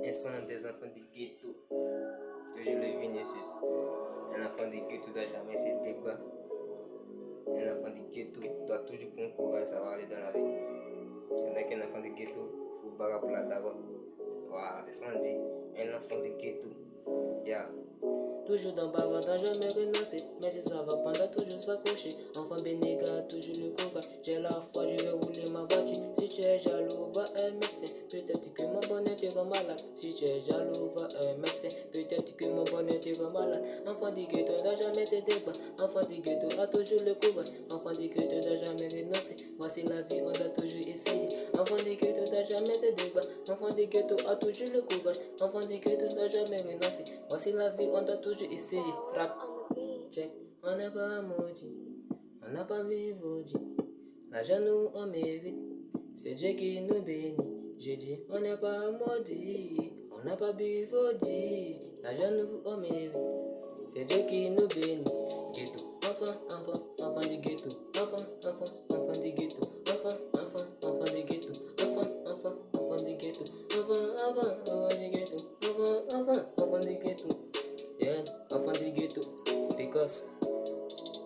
Un son des enfants du ghetto. Toujours le Vinicius. Un enfant du ghetto doit jamais se débattre. Un enfant du ghetto doit toujours prendre courage, ça va aller dans la vie. Pendant qu'un enfant du ghetto, il faut barrer pour la daronne. Voilà, sans dire, un enfant du ghetto. Yeah. Toujours dans bavardage, jamais renoncer. Mais si ça va pas, toujours s'accrocher. Enfant bénégat, toujours le courage. J'ai la foi, je vais rouler ma voiture. Si tu es jaloux, va un médecin. Peut-être que mon bonheur te rend malade. Si tu es jaloux, va un médecin. Peut-être que mon bonheur te rend malade. Enfant du ghetto, n'a jamais se débat. Enfant du ghetto a toujours le courage. Enfant du ghetto, n'a jamais renoncé. Voici la vie, on a toujours essayé. Enfant du ghetto, n'a jamais se débat. Enfant du ghetto a toujours le courage. Enfant du ghetto, n'a jamais renoncé. Voici la vie, on a toujours essayé. Rap, check. On n'est pas maudit, on n'a pas vivaudi. L'argent nous on mérite, c'est Dieu qui nous bénit. J'ai dit, on n'est pas maudit, on n'a pas bivaudi. L'argent nous on mérite, c'est Dieu qui nous bénit. Ghetto, enfant, enfant, enfant du ghetto, enfant, enfant.